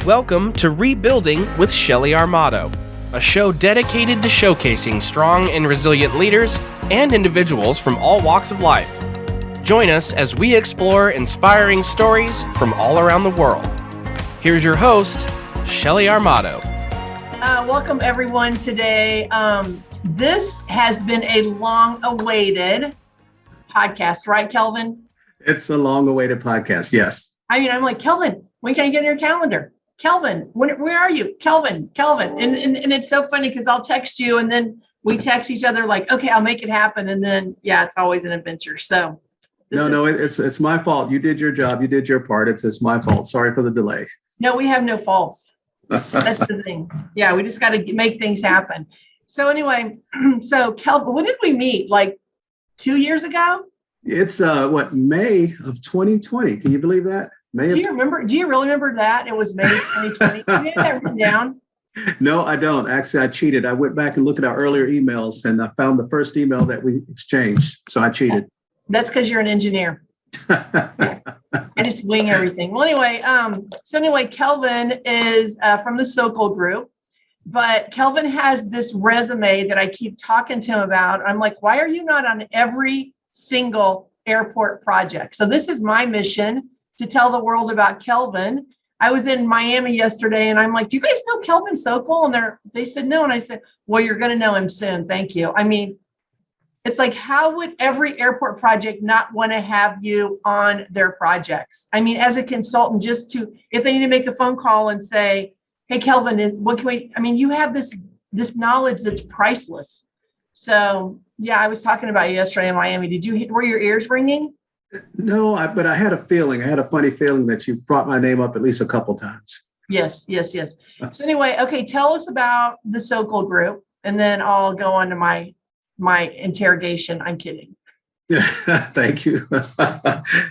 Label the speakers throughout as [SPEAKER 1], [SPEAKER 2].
[SPEAKER 1] Welcome to Rebuilding with Shelly Armato, a show dedicated to showcasing strong and resilient leaders and individuals from all walks of life. Join us as we explore inspiring stories from all around the world. Here's your host, Shelly Armato.
[SPEAKER 2] Welcome everyone today. This has been a long-awaited podcast, right, Kelvin?
[SPEAKER 3] It's a long-awaited podcast, yes.
[SPEAKER 2] I mean, I'm like, Kelvin, when can I get in your calendar? Kelvin, where are you? Kelvin. And it's so funny because I'll text you and then we text each other like, okay, I'll make it happen. And then, yeah, it's always an adventure. So
[SPEAKER 3] it's my fault. You did your job. You did your part. It's my fault. Sorry for the delay.
[SPEAKER 2] No, we have no faults. That's the thing. Yeah, we just got to make things happen. So anyway, so Kelvin, when did we meet? Like 2 years ago?
[SPEAKER 3] It's May of 2020. Can you believe that?
[SPEAKER 2] Do you really remember that? It was May 2020. Do you have that written down?
[SPEAKER 3] No, I don't. Actually, I cheated. I went back and looked at our earlier emails and I found the first email that we exchanged. So I cheated.
[SPEAKER 2] That's because you're an engineer. I just wing everything. Well, anyway, Kelvin is from the Solco Group, but Kelvin has this resume that I keep talking to him about. I'm like, why are you not on every single airport project? So this is my mission to tell the world about Kelvin. I was in Miami yesterday and I'm like, do you guys know Kelvin Sokol? And they said no. And I said, well, you're going to know him soon. Thank you. I mean, it's like, how would every airport project not want to have you on their projects? I mean, as a consultant, if they need to make a phone call and say, hey, Kelvin, you have this knowledge that's priceless. So yeah, I was talking about you yesterday in Miami. Were your ears ringing?
[SPEAKER 3] No, but I had a feeling. I had a funny feeling that you brought my name up at least a couple times.
[SPEAKER 2] Yes. So anyway, okay, tell us about the Solco Group, and then I'll go on to my interrogation. I'm kidding.
[SPEAKER 3] Thank you.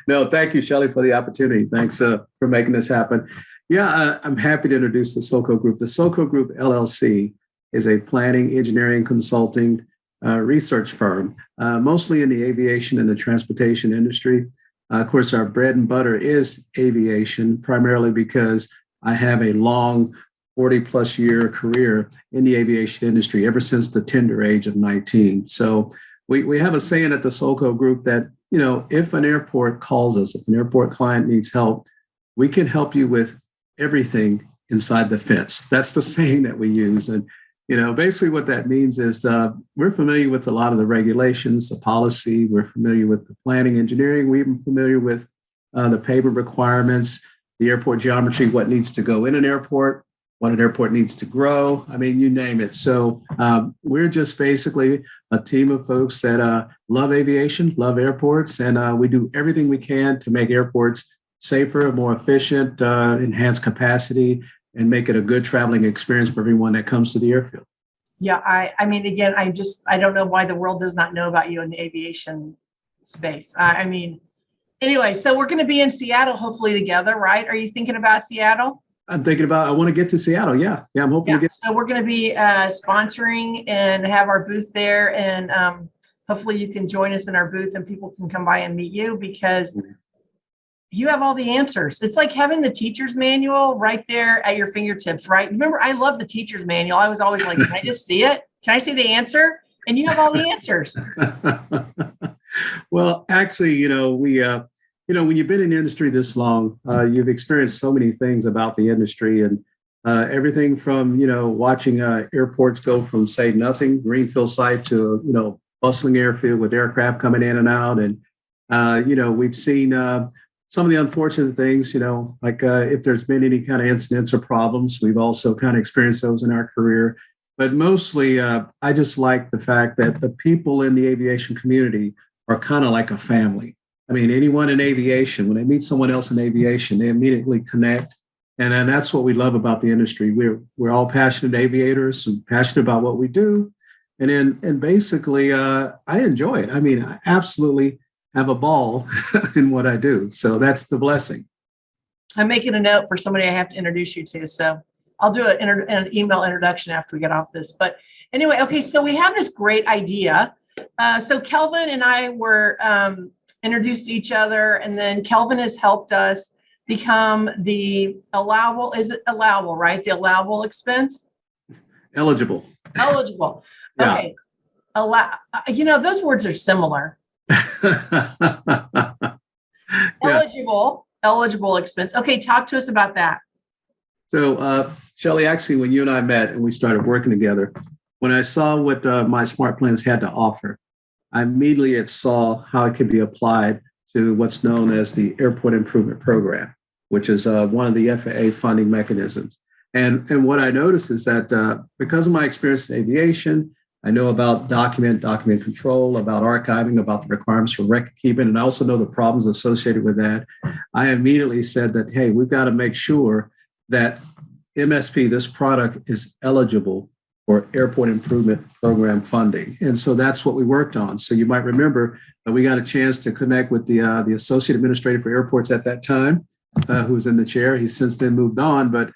[SPEAKER 3] No, thank you, Shelly, for the opportunity. Thanks for making this happen. Yeah, I'm happy to introduce the Solco Group. The Solco Group, LLC, is a planning, engineering, consulting, research firm, mostly in the aviation and the transportation industry. Of course, our bread and butter is aviation, primarily because I have a long 40-plus year career in the aviation industry ever since the tender age of 19. So we have a saying at the Solco Group that, if an airport calls us, if an airport client needs help, we can help you with everything inside the fence. That's the saying that we use. And basically what that means is we're familiar with a lot of the regulations, the policy. We're familiar with the planning, engineering. We're even familiar with the payment requirements, the airport geometry, what needs to go in an airport, what an airport needs to grow. I mean, you name it. So we're just basically a team of folks that love aviation, love airports, and we do everything we can to make airports safer, more efficient, enhance capacity, and make it a good traveling experience for everyone that comes to the airfield.
[SPEAKER 2] Yeah, I mean, again, I don't know why the world does not know about you in the aviation space. Anyway, so we're going to be in Seattle, hopefully together, right? Are you thinking about Seattle?
[SPEAKER 3] I want to get to Seattle. Yeah, I'm hoping to get.
[SPEAKER 2] So we're going to be sponsoring and have our booth there. And hopefully you can join us in our booth and people can come by and meet you because you have all the answers. It's like having the teacher's manual right there at your fingertips, right? Remember, I love the teacher's manual. I was always like, can I just see it? Can I see the answer? And you have all the answers.
[SPEAKER 3] Well, actually, when you've been in the industry this long, you've experienced so many things about the industry and everything from, watching airports go from, say, nothing, greenfield site to, bustling airfield with aircraft coming in and out. And, we've seen some of the unfortunate things, like if there's been any kind of incidents or problems, we've also kind of experienced those in our career. But mostly, I just like the fact that the people in the aviation community are kind of like a family. I mean, anyone in aviation, when they meet someone else in aviation, they immediately connect. And that's what we love about the industry. We're all passionate aviators and passionate about what we do. And basically, I enjoy it. I mean, I absolutely have a ball in what I do. So that's the blessing.
[SPEAKER 2] I'm making a note for somebody I have to introduce you to. So I'll do an email introduction after we get off this. But anyway, okay, so we have this great idea. So Kelvin and I were introduced to each other, and then Kelvin has helped us become the allowable, is it allowable, right? The allowable expense?
[SPEAKER 3] Eligible.
[SPEAKER 2] Eligible.
[SPEAKER 3] Yeah.
[SPEAKER 2] Okay. Those words are similar.
[SPEAKER 3] Yeah.
[SPEAKER 2] Eligible expense. Okay, talk to us about that.
[SPEAKER 3] So, Shelley, actually, when you and I met and we started working together, when I saw what my smart plans had to offer, I immediately saw how it could be applied to what's known as the Airport Improvement Program, which is one of the FAA funding mechanisms. And what I noticed is that because of my experience in aviation, I know about document control, about archiving, about the requirements for record keeping, and I also know the problems associated with that. I immediately said that, hey, we've got to make sure that MSP, this product, is eligible for Airport Improvement Program funding. And so that's what we worked on. So you might remember that we got a chance to connect with the Associate Administrator for Airports at that time, who was in the chair. He's since then moved on. But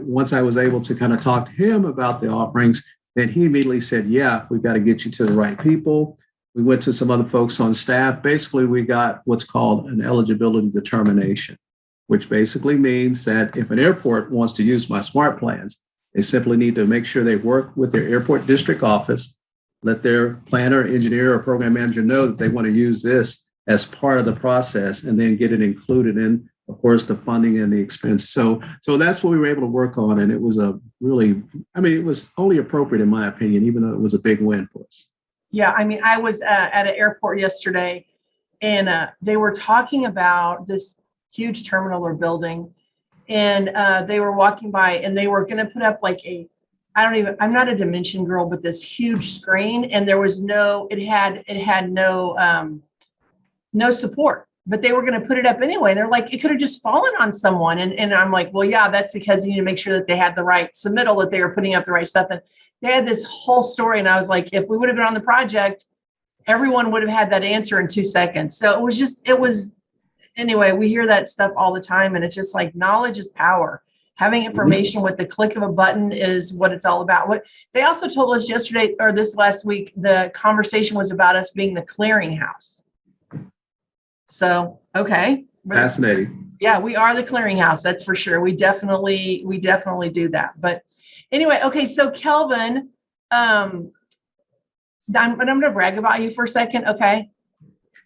[SPEAKER 3] once I was able to kind of talk to him about the offerings, then he immediately said, yeah, we've got to get you to the right people. We went to some other folks on staff. Basically, we got what's called an eligibility determination, which basically means that if an airport wants to use my smart plans, they simply need to make sure they work with their airport district office, let their planner, engineer, or program manager know that they want to use this as part of the process, and then get it included in, of course, the funding and the expense. So that's what we were able to work on. And it was it was only appropriate in my opinion, even though it was a big win for us.
[SPEAKER 2] Yeah, I was at an airport yesterday, and they were talking about this huge terminal they're building. And they were walking by and they were going to put up like I'm not a dimension girl, but this huge screen, and there was it had no support, but they were going to put it up anyway. And they're like, it could have just fallen on someone. And I'm like, well, yeah, that's because you need to make sure that they had the right submittal, that they were putting up the right stuff. And they had this whole story. And I was like, if we would have been on the project, everyone would have had that answer in 2 seconds. So anyway, we hear that stuff all the time, and it's just like knowledge is power. Having information with the click of a button is what it's all about. What they also told us yesterday or this last week, the conversation was about us being the clearinghouse. So, okay.
[SPEAKER 3] Fascinating.
[SPEAKER 2] Yeah, we are the clearinghouse. That's for sure. We definitely do that. But anyway, okay. So Kelvin, I'm going to brag about you for a second. Okay.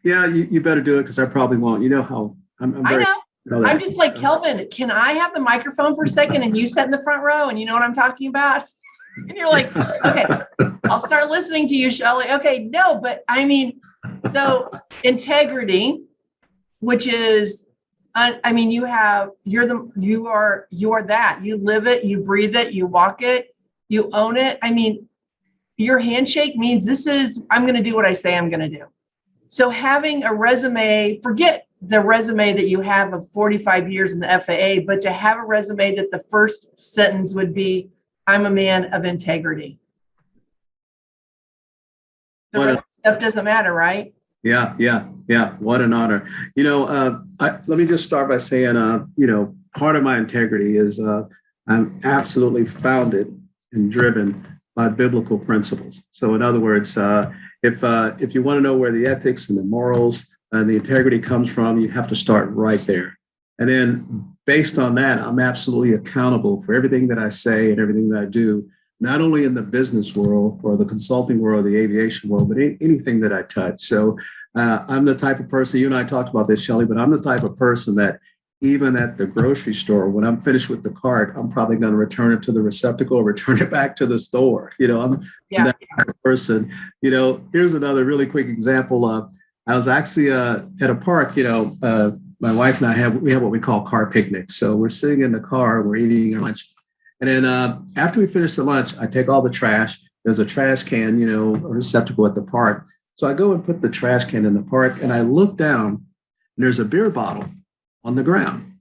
[SPEAKER 3] Yeah, you better do it because I probably won't. You know how I'm very,
[SPEAKER 2] I know. I'm just like, Kelvin, can I have the microphone for a second and you sit in the front row and you know what I'm talking about? And you're like, okay, I'll start listening to you, Shelley. Okay, no, but so integrity, which is, you are that. You live it, you breathe it, you walk it, you own it. Your handshake means I'm going to do what I say I'm going to do. So having a resume, forget the resume that you have of 45 years in the FAA, but to have a resume that the first sentence would be, I'm a man of integrity. The rest stuff doesn't matter, right?
[SPEAKER 3] Yeah. What an honor. Let me just start by saying, part of my integrity is I'm absolutely founded and driven by biblical principles. So in other words, if you want to know where the ethics and the morals and the integrity comes from, you have to start right there. And then based on that, I'm absolutely accountable for everything that I say and everything that I do, not only in the business world or the consulting world, the aviation world, but anything that I touch. So I'm the type of person, you and I talked about this, Shelley, but I'm the type of person that even at the grocery store, when I'm finished with the cart, I'm probably going to return it to the receptacle or return it back to the store. I'm that type of person. Here's another really quick example. I was actually at a park, my wife and I have what we call car picnics. So we're sitting in the car, we're eating our lunch. And then after we finish the lunch, I take all the trash. There's a trash can, a receptacle at the park. So I go and put the trash can in the park, and I look down, and there's a beer bottle on the ground.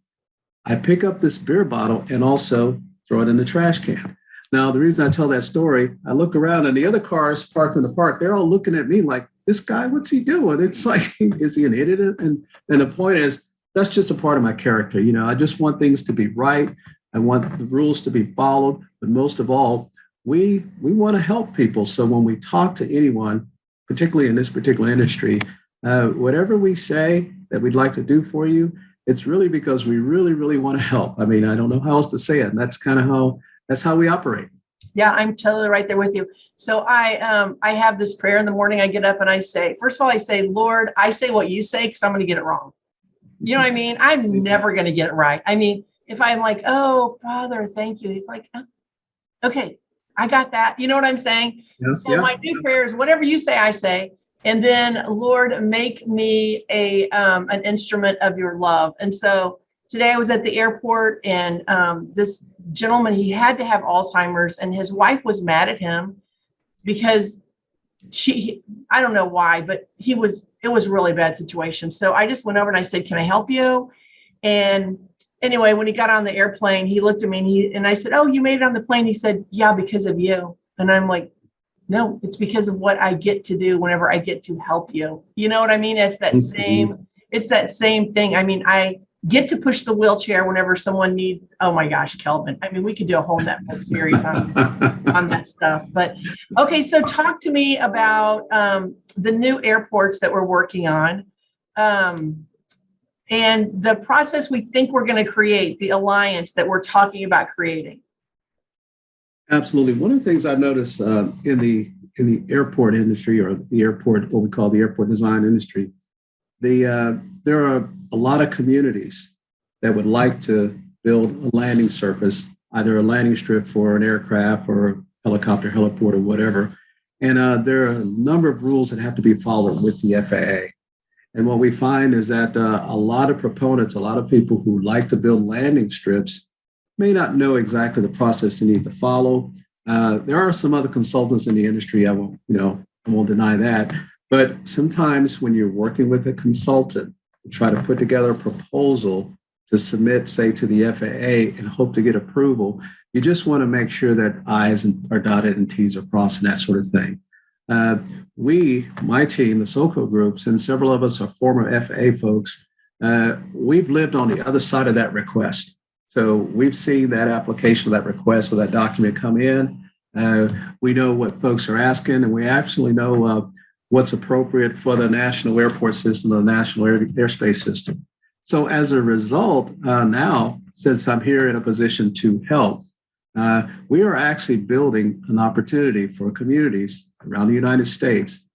[SPEAKER 3] I pick up this beer bottle and also throw it in the trash can. Now, the reason I tell that story, I look around and the other cars parked in the park, they're all looking at me like, this guy, what's he doing? It's like, is he an idiot? And the point is, that's just a part of my character. I just want things to be right. I want the rules to be followed. But most of all, we want to help people. So when we talk to anyone, particularly in this particular industry, whatever we say that we'd like to do for you, it's really because we really, really want to help. I mean, I don't know how else to say it. And that's kind of that's how we operate.
[SPEAKER 2] Yeah, I'm totally right there with you. So I have this prayer in the morning. I get up and I say, first of all, I say, Lord, I say what you say because I'm going to get it wrong. You know what I mean? I'm never going to get it right. I mean, if I'm like, oh, Father, thank you. He's like, oh, okay, I got that. You know what I'm saying?
[SPEAKER 3] Yeah,
[SPEAKER 2] So my new prayer is whatever you say, I say. And then, Lord, make me an instrument of your love. And so today I was at the airport, and this gentleman, he had to have Alzheimer's, and his wife was mad at him because I don't know why, but it was a really bad situation. So I just went over and I said, can I help you? And anyway, when he got on the airplane, he looked at me and I said, oh, you made it on the plane. He said, yeah, because of you. And I'm like, no, it's because of what I get to do whenever I get to help you. You know what I mean? It's that same thing. I mean, I get to push the wheelchair whenever someone needs. Oh my gosh, Kelvin. I mean, we could do a whole Netflix series on that stuff. But okay, so talk to me about the new airports that we're working on, and the process we think we're going to create, the alliance that we're talking about creating.
[SPEAKER 3] Absolutely. One of the things I've noticed in the airport industry, or the airport, what we call the airport design industry, there are a lot of communities that would like to build a landing surface, either a landing strip for an aircraft or a helicopter, heliport, or whatever. And there are a number of rules that have to be followed with the FAA. And what we find is that a lot of proponents, a lot of people who like to build landing strips may not know exactly the process they need to follow. There are some other consultants in the industry. I won't deny that. But sometimes when you're working with a consultant, you try to put together a proposal to submit, say, to the FAA and hope to get approval, you just want to make sure that I's are dotted and T's are crossed and that sort of thing. My team, the Solco Group, and several of us are former FAA folks, we've lived on the other side of that request. So we've seen that application, that request, or that document come in. We know what folks are asking, and we actually know what's appropriate for the national airport system, the national airspace system. So as a result, now, since I'm here in a position to help, we are actually building an opportunity for communities around the United States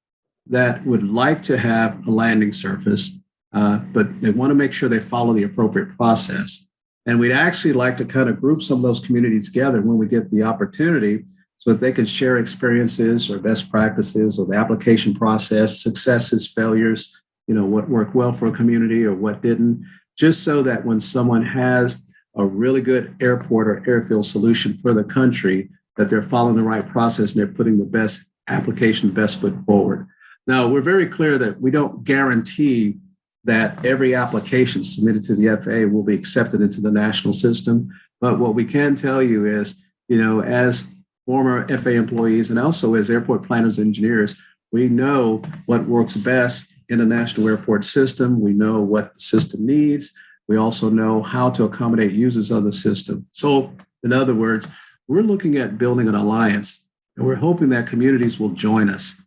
[SPEAKER 3] that would like to have a landing surface, but they want to make sure they follow the appropriate process. And we'd actually like to kind of group some of those communities together when we get the opportunity so that they can share experiences or best practices or the application process, successes, failures, what worked well for a community or what didn't, just so that when someone has a really good airport or airfield solution for the country, that they're following the right process and they're putting the best application, the best foot forward. Now, we're very clear that we don't guarantee that every application submitted to the FAA will be accepted into the national system. But what we can tell you is, as former FAA employees and also as airport planners and engineers, we know what works best in a national airport system. We know what the system needs. We also know how to accommodate users of the system. So, in other words, we're looking at building an alliance, and we're hoping that communities will join us,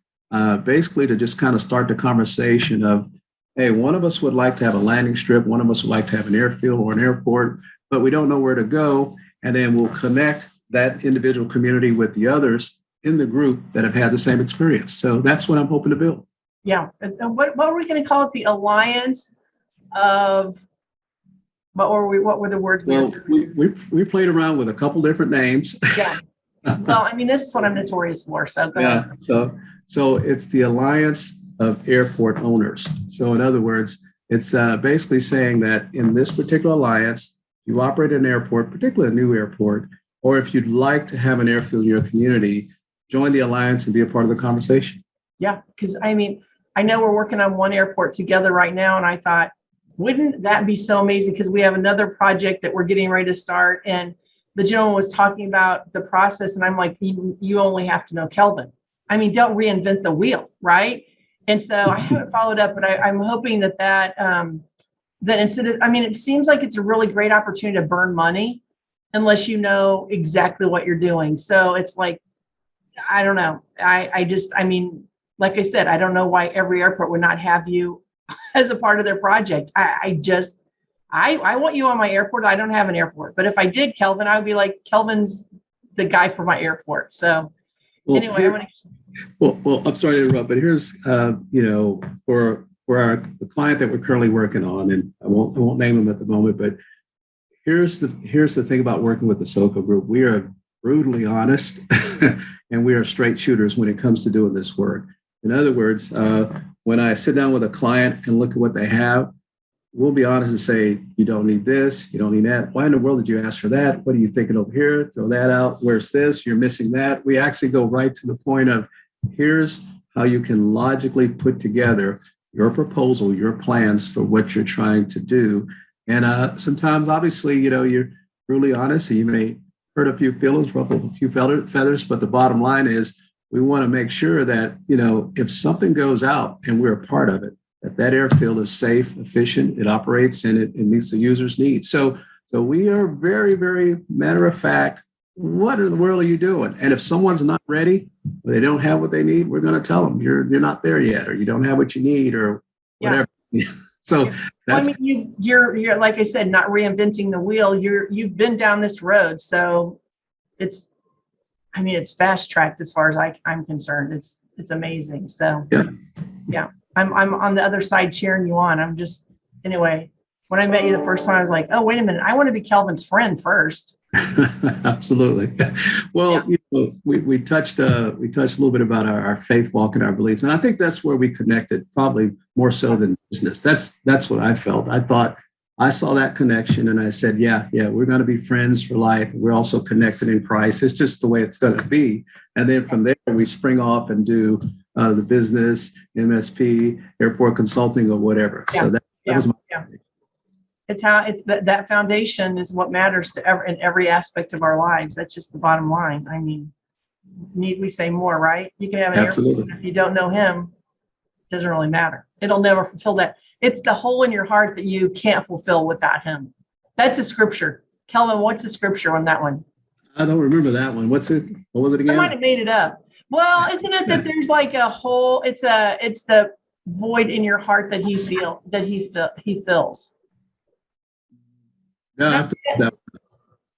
[SPEAKER 3] basically to just kind of start the conversation of, hey, one of us would like to have a landing strip, one of us would like to have an airfield or an airport, but we don't know where to go. And then we'll connect that individual community with the others in the group that have had the same experience. So that's what I'm hoping to build.
[SPEAKER 2] Yeah. And what are we going to call it? The alliance of, what were the words?
[SPEAKER 3] Well, we played around with a couple different names.
[SPEAKER 2] Yeah. Well, I mean, this is what I'm notorious for. So go ahead.
[SPEAKER 3] So it's the Alliance of Airport Owners. So in other words, it's basically saying that in this particular alliance, you operate an airport, particularly a new airport, or if you'd like to have an airfield in your community, join the alliance and be a part of the conversation. Yeah,
[SPEAKER 2] because I mean, I know we're working on one airport together right now, and I thought, wouldn't that be so amazing? Because we have another project that we're getting ready to start, and the gentleman was talking about the process, and I'm like, you only have to know Kelvin. I mean, don't reinvent the wheel, right? And so I haven't followed up, but I'm hoping that instead of, I mean, it seems like it's a really great opportunity to burn money unless you know exactly what you're doing. So it's like, I don't know. I mean, like I said, I don't know why every airport would not have you as a part of their project. I I want you on my airport. I don't have an airport, but if I did, Kelvin, I would be like, Kelvin's the guy for my airport. So anyway,
[SPEAKER 3] well, I'm sorry to interrupt, but here's, for the client that we're currently working on, and I won't name them at the moment, but here's the thing about working with the Solco Group. We are brutally honest and we are straight shooters when it comes to doing this work. In other words, when I sit down with a client and look at what they have, we'll be honest and say, you don't need this, you don't need that. Why in the world did you ask for that? What are you thinking over here? Throw that out. Where's this? You're missing that. We actually go right to the point of, here's how you can logically put together your proposal, your plans for what you're trying to do. And sometimes, obviously, you're brutally honest, and you may hurt a few feelings, ruffle a few feathers, but the bottom line is we want to make sure that, if something goes out and we're a part of it, that airfield is safe, efficient, it operates, and it meets the user's needs. So we are very, very matter of fact, what in the world are you doing? And if someone's not ready, or they don't have what they need, we're going to tell them you're not there yet, or you don't have what you need, or whatever. Yeah. So that's,
[SPEAKER 2] you're like I said, not reinventing the wheel. You've been down this road, so it's fast tracked as far as I'm concerned. It's amazing. So yeah. I'm on the other side cheering you on. I'm just, anyway, when I met you the first time, I was like, oh, wait a minute. I want to be Kelvin's friend first.
[SPEAKER 3] Absolutely. Well, we touched a little bit about our faith walk and our beliefs. And I think that's where we connected, probably more so than business. That's what I felt. I thought I saw that connection and I said, yeah, we're going to be friends for life. We're also connected in Christ. It's just the way it's going to be. And then from there, we spring off and do the business, MSP, airport consulting, or whatever. Yeah. So that was my
[SPEAKER 2] It's that foundation is what matters in every aspect of our lives. That's just the bottom line. I mean, need we say more, right? You can have an airport, if you don't know him, it doesn't really matter. It'll never fulfill that. It's the hole in your heart that you can't fulfill without him. That's a scripture. Kelvin, what's the scripture on that one?
[SPEAKER 3] I don't remember that one. What was it again?
[SPEAKER 2] I might have made it up. Well, isn't it that there's like a hole? It's the void in your heart that he fills.
[SPEAKER 3] No,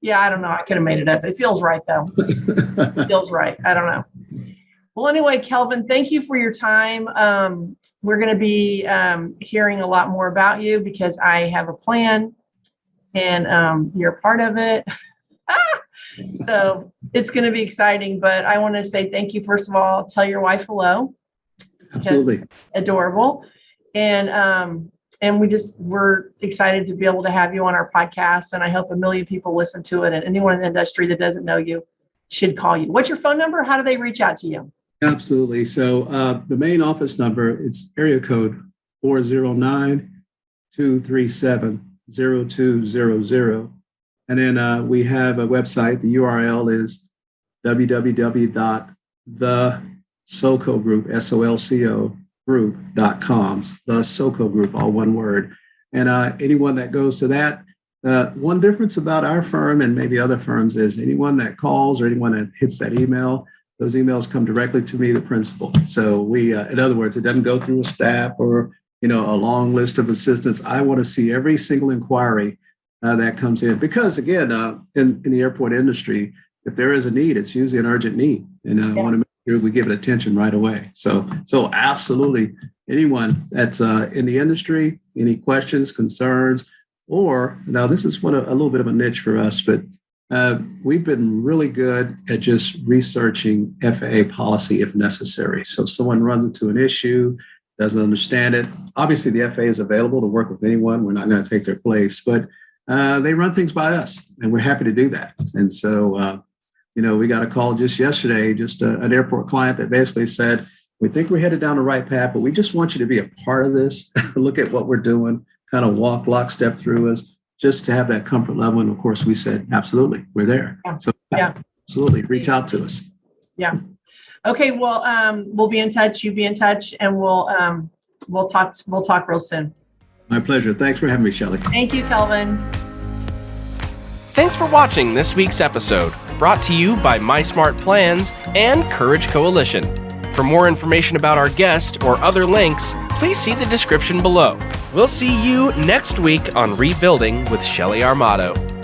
[SPEAKER 2] yeah, I don't know. I could have made it up. It feels right though. It feels right. I don't know. Well, anyway, Kelvin, thank you for your time. We're going to be hearing a lot more about you because I have a plan and you're a part of it. So it's going to be exciting, but I want to say thank you. First of all, tell your wife hello.
[SPEAKER 3] Absolutely.
[SPEAKER 2] Adorable. And we're excited to be able to have you on our podcast. And I hope 1 million people listen to it. And anyone in the industry that doesn't know you should call you. What's your phone number? How do they reach out to you?
[SPEAKER 3] Absolutely. So the main office number, it's area code 409-237-0200. And then we have a website. The URL is www.thesolcogroup, SOLCO group.com, the Solco Group, all one word. And anyone that goes to that, one difference about our firm and maybe other firms is anyone that calls or anyone that hits that email, those emails come directly to me, the principal. So we, in other words, it doesn't go through a staff or, a long list of assistants. I want to see every single inquiry that comes in because, again, in the airport industry, if there is a need, it's usually an urgent need. And I want to make sure we give it attention right away. So absolutely, anyone that's in the industry, any questions, concerns, or now this is a little bit of a niche for us, but we've been really good at just researching FAA policy if necessary. So if someone runs into an issue, doesn't understand it, obviously the FAA is available to work with anyone. We're not going to take their place, but they run things by us, and we're happy to do that. And so, we got a call just yesterday, an airport client that basically said, we think we're headed down the right path, but we just want you to be a part of this, look at what we're doing, kind of walk lockstep through us, just to have that comfort level. And of course, we said, absolutely, we're there. Yeah. So absolutely, reach out to us.
[SPEAKER 2] Yeah. Okay. Well, we'll be in touch. You be in touch, and we'll talk real soon.
[SPEAKER 3] My pleasure. Thanks for having me, Shelley.
[SPEAKER 2] Thank you, Kelvin.
[SPEAKER 1] Thanks for watching this week's episode, brought to you by My Smart Plans and Courage Coalition. For more information about our guest or other links, please see the description below. We'll see you next week on Rebuilding with Shelly Armato.